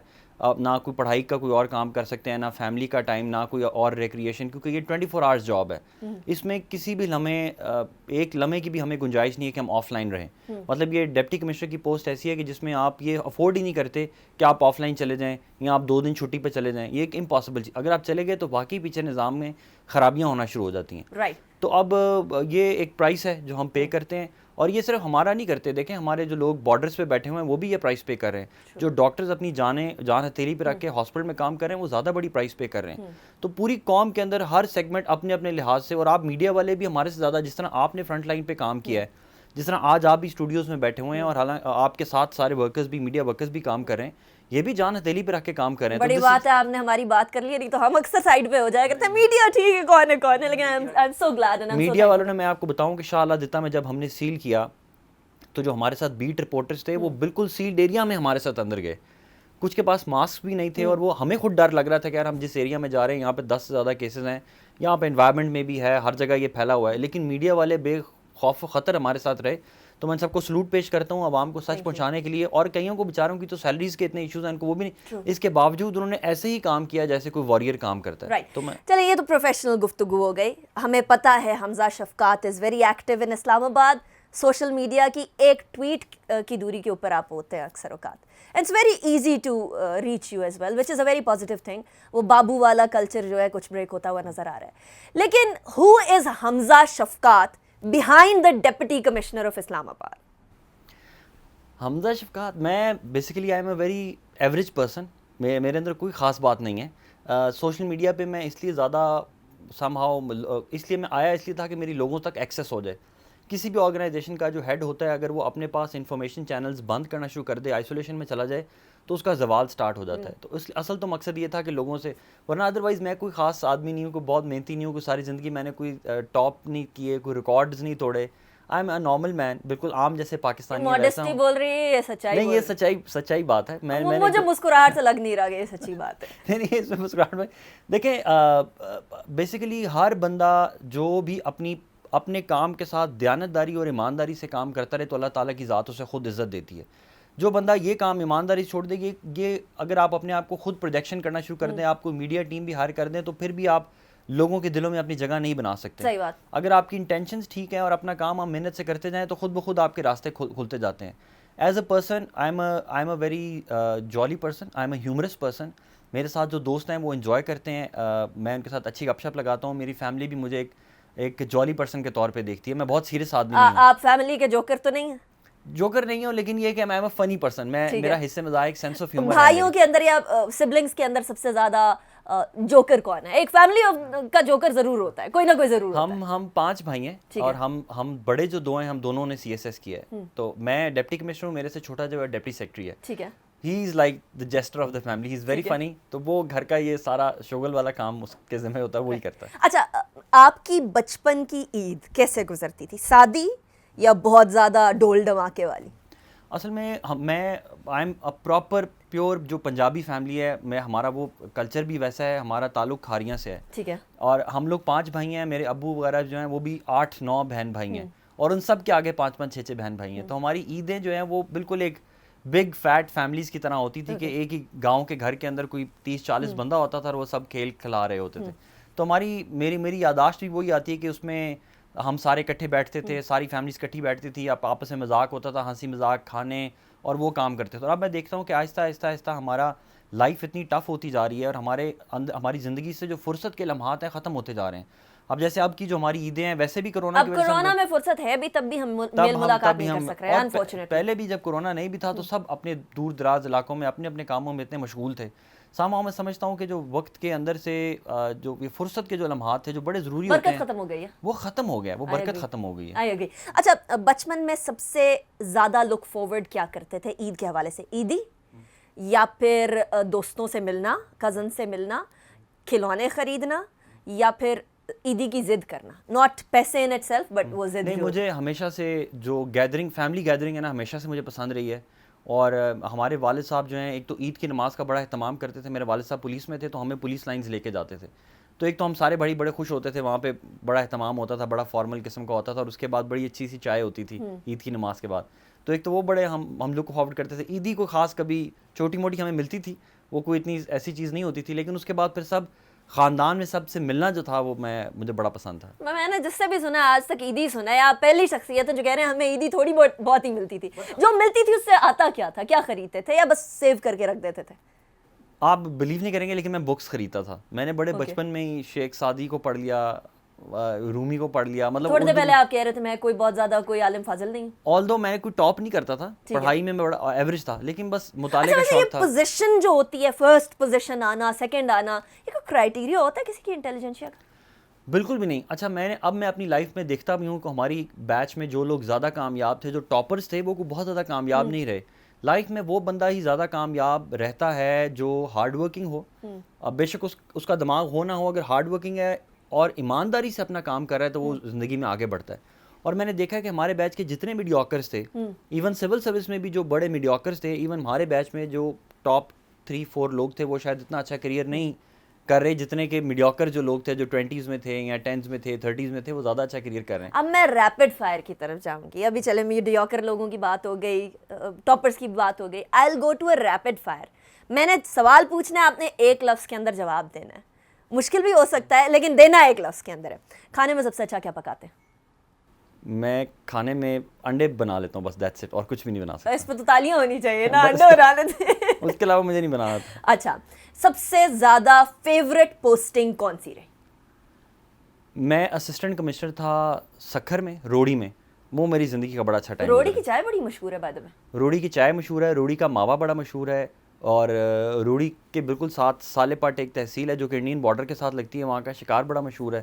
نہ کوئی پڑھائی کا کوئی اور کام کر سکتے ہیں, نہ فیملی کا ٹائم, نہ کوئی اور ریکریشن, کیونکہ یہ 24 آورس جاب ہے. اس میں کسی بھی لمحے, ایک لمحے کی بھی ہمیں گنجائش نہیں ہے کہ ہم آف لائن رہیں. مطلب یہ ڈپٹی کمشنر کی پوسٹ ایسی ہے کہ جس میں آپ یہ افورڈ ہی نہیں کرتے کہ آپ آف لائن چلے جائیں یا آپ 2 دن چھٹی پہ چلے جائیں. یہ ایک امپاسبل چیز, اگر آپ چلے گئے تو واقعی پیچھے نظام میں خرابیاں ہونا شروع ہو جاتی ہیں. تو اب یہ ایک پرائس ہے جو ہم پے کرتے ہیں, اور یہ صرف ہمارا نہیں کرتے. دیکھیں ہمارے جو لوگ بارڈرز پہ بیٹھے ہوئے ہیں وہ بھی یہ پرائس پے کر رہے ہیں. جو ڈاکٹرز اپنی جان ہتھیلی پہ رکھ کے ہاسپٹل میں کام کر رہے ہیں وہ زیادہ بڑی پرائس پے کر رہے ہیں. تو پوری قوم کے اندر ہر سیگمنٹ اپنے اپنے لحاظ سے, اور آپ میڈیا والے بھی ہمارے سے زیادہ, جس طرح آپ نے فرنٹ لائن پہ کام کیا ہے, جس طرح آج آپ بھی اسٹوڈیوز میں بیٹھے ہوئے ہیں, اور حالانکہ آپ کے ساتھ سارے ورکرز بھی, میڈیا ورکرز بھی کام کر رہے ہیں, یہ بھی جان ہتھیلی پہ رکھ کے کام کر رہے ہیں. بڑی بات ہے آپ نے ہماری بات کر لی, نہیں تو ہم اکثر سائڈ پہ ہو جایا کرتے ہیں میڈیا ٹھیک ہے کون ہے, لیکن I am so glad. Media والوں نے, میں آپ کو بتاؤں کہ شاہ اللہ دتا میں جب ہم نے سیل کیا تو جو ہمارے ساتھ بیٹ رپورٹرز تھے وہ بالکل سیلڈ ایریا میں ہمارے ساتھ اندر گئے. کچھ کے پاس ماسک بھی نہیں تھے, اور وہ ہمیں خود ڈر لگ رہا تھا کہ یار ہم جس ایریا میں جا رہے ہیں یہاں پہ 10 سے زیادہ کیسز ہیں, یہاں پہ انوائرمنٹ میں بھی ہے, ہر جگہ یہ پھیلا ہوا ہے. لیکن میڈیا والے بے خوف و خطر ہمارے ساتھ رہے. تو میں سب کو سلوٹ پیش کرتا ہوں عوام کو سچ پہنچانے کے لیے. اور کئیوں کو بیچاروں کی تو سیلریز کے اتنے ایشوز ہیں, ان کو وہ بھی نہیں, اس کے باوجود انہوں نے ایسے ہی کام کیا جیسے کوئی وارئر کام کرتا ہے. تو میں چلیں یہ تو پروفیشنل گفتگو ہو گئی. ہمیں پتہ ہے حمزہ Shafqat is very active in اسلام آباد. سوشل میڈیا کی ایک ٹویٹ کی دوری کے اوپر آپ ہوتے ہیں اکثر اوقات. It's very easy to reach you as well, which is a very positive thing. وہ بابو والا کلچر جو ہے کچھ بریک ہوتا ہوا نظر آ رہا ہے. لیکن ہو از حمزہ Shafqat behind the Deputy Commissioner of Islam Abad? حمزہ شفقات, میں basically I am a very average person. میرے اندر کوئی خاص بات نہیں ہے. سوشل میڈیا پہ میں اس لیے زیادہ سم ہاؤ, اس لیے میں آیا اس لیے تھا کہ میری لوگوں تک ایکسیس ہو جائے. کسی بھی آرگنائزیشن کا جو ہیڈ ہوتا ہے اگر وہ اپنے پاس انفارمیشن چینلز بند کرنا شروع کر دے, آئسولیشن میں چلا جائے, تو اس کا زوال سٹارٹ ہو جاتا ہے. تو اس اصل تو مقصد یہ تھا کہ لوگوں سے, ورنہ ادروائز میں کوئی خاص آدمی نہیں ہوں, کوئی بہت محنتی نہیں ہوں, کوئی ساری زندگی میں نے کوئی ٹاپ نہیں کیے, کوئی ریکارڈز نہیں توڑے. آئی ایم اے نارمل مین, بالکل عام جیسے پاکستانی ویسا ماڈسٹی ہوں. بول رہی ہے یہ سچائی نہیں یہ سچائی بات ہے. میں مجھے مسکراہٹ سے لگ نہیں رہا کہ یہ سچی بات ہے. نہیں اس میں مسکراہٹ میں دیکھیں بیسیکلی ہر بندہ جو بھی اپنے کام کے ساتھ دیانتداری اور ایمانداری سے کام کرتا رہے تو اللہ تعالیٰ کی ذات اسے خود عزت دیتی ہے. جو بندہ یہ کام ایمانداری چھوڑ دے گی, یہ اگر آپ اپنے آپ کو خود پروجیکشن کرنا شروع کر دیں, آپ کو میڈیا ٹیم بھی ہائر کر دیں, تو پھر بھی آپ لوگوں کے دلوں میں اپنی جگہ نہیں بنا سکتے. صحیح بات. اگر آپ کی انٹینشنز ٹھیک ہیں اور اپنا کام آپ محنت سے کرتے جائیں تو خود بخود آپ کے راستے کھلتے جاتے ہیں. As a person I am a very jolly person, I am a humorous person. میرے ساتھ جو دوست ہیں وہ انجوائے کرتے ہیں, میں ان کے ساتھ اچھی گپ شپ لگاتا ہوں. میری فیملی بھی مجھے ایک جالی پرسن کے طور پہ دیکھتی ہے. میں بہت سیریس آدمی نہیں ہوں. آپ فیملی کے جوکر تو نہیں ہیں؟ جوکر نہیں ہوں, لیکن یہ کہ میں فنی پرسن, میرا حصے مزاح ایک سینس آف ہیومر. بھائیوں کے اندر یا سبلنگز کے اندر سب سے زیادہ جوکر کون ہے؟ ایک فیملی کا جوکر ضرور ہوتا ہے, کوئی نہ کوئی ضرور ہوتا ہے. ہم 5 بھائی ہیں اور ہم بڑے جو 2 ہیں, ہم دونوں نے CSS کیا ہے. تو میں ڈپٹی کمشنر ہوں, میرے سے چھوٹا جو ہے ڈپٹی سیکرٹری ہے. ٹھیک ہے. He is like the jester of the family, he is very funny. تو وہ گھر کا یہ سارا شوگل والا کام اس کے ذمہ ہوتا ہے, وہی کرتا ہے. اچھا, آپ کی بچپن کی عید کیسے گزرتی تھی؟ سادی یا بہت زیادہ ڈول ڈماکے والی؟ اصل میں آئی ایم پراپر پیور جو پنجابی فیملی ہے, ہمارا وہ کلچر بھی ویسا ہے. ہمارا تعلق کھاریاں سے ہے. ٹھیک ہے. اور ہم لوگ 5 بھائی ہیں. میرے ابو وغیرہ جو ہیں وہ بھی 8-9 بہن بھائی ہیں, اور ان سب کے آگے 5-5 6-6 بہن بھائی ہیں. تو ہماری عیدیں جو ہیں وہ بالکل ایک بگ فیٹ فیملیز کی طرح ہوتی تھی کہ ایک ہی گاؤں کے گھر کے اندر کوئی 30-40 بندہ ہوتا تھا اور وہ سب کھیل کھلا رہے ہوتے تھے. تو میری یاداشت بھی وہی آتی ہے کہ اس میں ہم سارے اکٹھے بیٹھتے تھے, ساری فیملیز اکٹھی بیٹھتی تھی, آپس میں مذاق ہوتا تھا, ہنسی مذاق, کھانے, اور وہ کام کرتے تھے. اور اب میں دیکھتا ہوں کہ آہستہ ہمارا لائف اتنی ٹف ہوتی جا رہی ہے اور ہماری زندگی سے جو فرصت کے لمحات ہیں ختم ہوتے جا رہے ہیں. اب جیسے اب کی جو ہماری عیدیں ہیں, ویسے بھی کرونا کی وجہ سے, اب کرونا میں فرصت ہے بھی تب بھی ہم میل ملاقات نہیں کر سک رہے ہیں انفارچونیٹلی. پہلے بھی جب کرونا نہیں بھی تھا تو سب اپنے دور دراز علاقوں میں اپنے کاموں میں اتنے مشغول تھے. سامعوں میں سمجھتا ہوں کہ جو وقت کے اندر سے جو فرصت کے جو لمحات تھے جو بڑے ضروری ہوتے ہیں, برکت ختم ہو گئی ہے, وہ ختم ہو گیا, وہ برکت ختم ہو گئی ہے. اچھا, بچپن میں سب سے زیادہ لک فارورڈ کیا کرتے تھے عید کے حوالے سے؟ عیدی یا پھر دوستوں سے ملنا, کزن سے ملنا, کھلونے خریدنا, یا پھر عیدی کی ضد کرنا؟ ناٹ پیسے ان اٹ سیلف بٹ وہ ضد. نہیں, مجھے ہمیشہ سے جو فیملی گیدرنگ ہے نا, ہمیشہ سے مجھے پسند رہی ہے. اور ہمارے والد صاحب جو ہیں, ایک تو عید کی نماز کا بڑا اہتمام کرتے تھے. میرے والد صاحب پولیس میں تھے تو ہمیں پولیس لائنز لے کے جاتے تھے. تو ایک تو ہم سارے بڑے خوش ہوتے تھے, وہاں پہ بڑا اہتمام ہوتا تھا, بڑا فارمل قسم کا ہوتا تھا, اور اس کے بعد بڑی اچھی سی چائے ہوتی تھی عید کی نماز کے بعد. تو ایک تو وہ بڑے ہم لوگ کو فارورڈ کرتے تھے. عیدی کو خاص کبھی چھوٹی موٹی ہمیں ملتی تھی, وہ کوئی اتنی ایسی چیز نہیں ہوتی تھی. لیکن اس کے بعد پھر سب خاندان میں سب سے ملنا جو تھا وہ مجھے بڑا پسند تھا. میں نے جس سے بھی سنا آج تک عیدی سنا ہے, آپ پہلی شخصیت ہیں جو کہہ رہے ہیں ہمیں عیدی تھوڑی بہت ہی ملتی تھی. جو ملتی تھی اس سے آتا کیا تھا؟ کیا خریدتے تھے یا بس سیو کر کے رکھ دیتے تھے؟ آپ بلیو نہیں کریں گے لیکن میں بکس خریدتا تھا. میں نے بڑے بچپن میں ہی شیخ سعدی کو پڑھ لیا, رومی کو پڑھ لیا. مطلب تھوڑے دیر پہلے آپ کہہ رہے تھے میں کوئی بہت زیادہ کوئی عالم فاضل نہیں. آلدو میں کوئی ٹاپ نہیں کرتا تھا پڑھائی میں بڑا ایوریج تھا, لیکن بس مطالعے کا شوق تھا. پوزیشن جو ہوتی ہے, فرسٹ پوزیشن آنا, سیکنڈ آنا, یہ کوئی کرائیٹیریا ہوتا ہے کسی کی انٹیلیجنس کا؟ بالکل بھی نہیں. اچھا, میں اپنی لائف میں دیکھتا بھی ہوں کہ ہماری بیچ میں جو لوگ زیادہ کامیاب تھے, جو ٹاپرز تھے, وہ بہت زیادہ کامیاب نہیں رہے. لائف میں وہ بندہ ہی زیادہ کامیاب رہتا ہے جو ہارڈ ورکنگ ہو. اب بے شک اس کا دماغ ہو نہ ہو, اگر ہارڈ ورکنگ ہے اور ایمانداری سے اپنا کام کر رہا ہے تو وہ زندگی میں آگے بڑھتا ہے. اور میں نے دیکھا کہ ہمارے بیچ کے جتنے میڈیوکرز تھے, ایون سول سروس میں بھی جو بڑے میڈیوکرز تھے, ایون ہمارے بیچ میں جو ٹاپ 3-4 لوگ تھے, وہ شاید اتنا اچھا کریئر نہیں کر رہے جتنے کہ میڈیوکر جو لوگ تھے, جو 20s میں تھے یا 10s میں تھے, 30s میں تھے, وہ زیادہ اچھا کریئر کر رہے ہیں. اب میں ریپڈ فائر کی طرف جاؤں گی. ابھی چلے میڈیوکر لوگوں کی بات ہو گئی, ٹاپرز کی بات ہو گئی. I will go to a rapid fire. میں نے سوال پوچھنا ہے, آپ نے ایک لفظ کے اندر جواب دینا ہے. مشکل بھی ہو سکتا ہے لیکن دینا ایک لفظ کے اندر ہے. کھانے میں سب سے اچھا کیا پکاتے ہیں؟ میں کھانے میں انڈے بنا لیتا ہوں, بس دیٹس اٹ, اور کچھ بھی نہیں بنا سکتا. اس پہ تو تالیاں ہونی چاہیے نا, انڈے بنا لیتے ہیں. اس کے علاوہ مجھے نہیں بنانا تھا. اچھا, سب سے زیادہ فیوریٹ پوسٹنگ کون سی رہی؟ میں اسسٹنٹ کمشنر تھا سکھر میں, روڑی میں. وہ میری زندگی کا بڑا اچھا ٹائم. روڑی کی چائے بڑی مشہور ہے بائی دی وے. روڑی کی چائے مشہور ہے, روڑی کا ماوا بڑا مشہور ہے, اور روڑی کے بالکل ساتھ سالے پاٹ ایک تحصیل ہے جو کہ انڈین بارڈر کے ساتھ لگتی ہے, وہاں کا شکار بڑا مشہور ہے.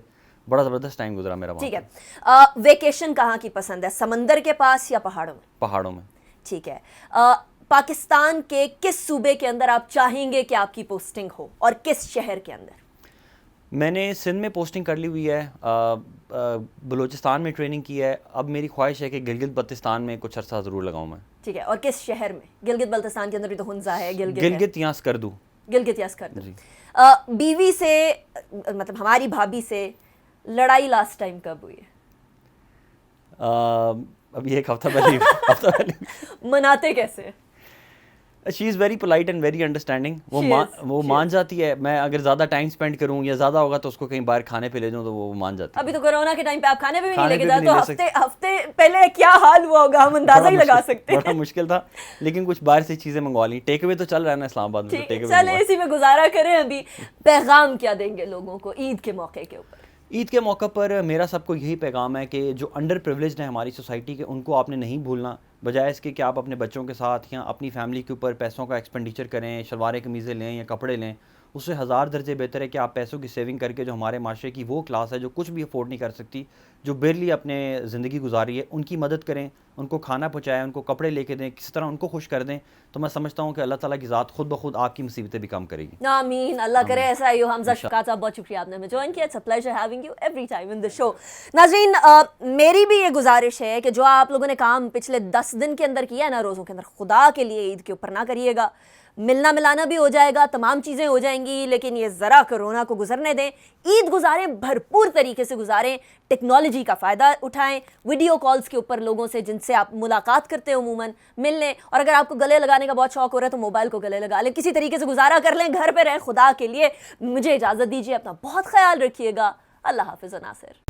بڑا زبردست ٹائم گزرا میرا وہاں. ٹھیک ہے, ویکیشن کہاں کی پسند ہے, سمندر کے پاس یا پہاڑوں میں؟ پہاڑوں میں. ٹھیک ہے, پاکستان کے کس صوبے کے اندر آپ چاہیں گے کہ آپ کی پوسٹنگ ہو, اور کس شہر کے اندر؟ میں نے سندھ میں پوسٹنگ کر لی ہوئی ہے, بلوچستان میں ٹریننگ کی ہے. اب میری خواہش ہے کہ گلگت بلتستان میں کچھ عرصہ ضرور لگاؤں میں. ٹھیک ہے, اور کس شہر میں؟ گلگت بلتستان کے اندر بھی تو ہنزا ہے, گلگت یا اسکردو. گلگت یا اسکردو. جی. بیوی سے مطلب ہماری بھابھی سے لڑائی لاسٹ ٹائم کب ہوئی ہے؟ ابھی ایک ہفتہ پہلے. مناتے کیسے؟ She is very polite and very understanding. وہ مان جاتی ہے. میں اگر زیادہ ٹائم اسپینڈ کروں یا زیادہ ہوگا تو اس کو کہیں باہر کھانے پہ لے جاؤں تو وہ مان جاتی ہے. ابھی تو کورونا کے ٹائم پہ آپ کھانے پہ بھی نہیں لے کے جاتے, تو ہفتے پہلے کیا حال ہوا ہوگا ہم اندازہ ہی لگا سکتے ہیں. بڑا مشکل تھا, لیکن کچھ باہر سے چیزیں منگوا لی. ٹیک اوے تو چل رہا ہے نا اسلام آباد میں, چلے اسی میں گزارا کریں. ابھی پیغام کیا دیں گے لوگوں کو عید کے موقع کے اوپر؟ عید کے موقع پر میرا سب کو یہی پیغام ہے کہ جو انڈر پریولیجڈ ہیں ہماری سوسائٹی کے, ان کو آپ نے نہیں بھولنا. بجائے اس کے کہ آپ اپنے بچوں کے ساتھ یا اپنی فیملی کے اوپر پیسوں کا ایکسپینڈیچر کریں, شلواریں قمیضیں لیں یا کپڑے لیں, اس سے 1000 درجے بہتر ہے کہ آپ پیسوں کی سیونگ کر کے جو ہمارے معاشرے کی وہ کلاس ہے جو کچھ بھی افورڈ نہیں کر سکتی, جو بیرلی اپنے زندگی گزاری ہے, ان کی مدد کریں, ان کو کھانا پہنچائیں, ان کو کپڑے لے کے دیں, کسی طرح ان کو خوش کر دیں. تو میں سمجھتا ہوں کہ اللہ تعالیٰ کی ذات خود بخود آپ کی مصیبتیں بھی کم کرے گی. آمین, اللہ کرے ایسا ہی ہو. حمزہ شفقات صاحب بہت شکریہ آپ نے ہمیں جوائن کیا. It's a pleasure having you every time in the show. ناظرین, میری بھی یہ گزارش ہے کہ جو آپ لوگوں نے کام پچھلے 10 دن کے اندر کیا ہے نا, روزوں کے اندر, خدا کے لیے عید کے اوپر نہ کریے گا. ملنا ملانا بھی ہو جائے گا, تمام چیزیں ہو جائیں گی, لیکن یہ ذرا کرونا کو گزرنے دیں. عید گزاریں, بھرپور طریقے سے گزاریں, ٹیکنالوجی کا فائدہ اٹھائیں, ویڈیو کالز کے اوپر لوگوں سے جن سے آپ ملاقات کرتے ہیں عموماً مل لیں, اور اگر آپ کو گلے لگانے کا بہت شوق ہو رہا ہے تو موبائل کو گلے لگا لیں, کسی طریقے سے گزارا کر لیں, گھر پہ رہیں. خدا کے لیے مجھے اجازت دیجیے, اپنا بہت خیال رکھیے گا. اللہ حافظ. ناصر.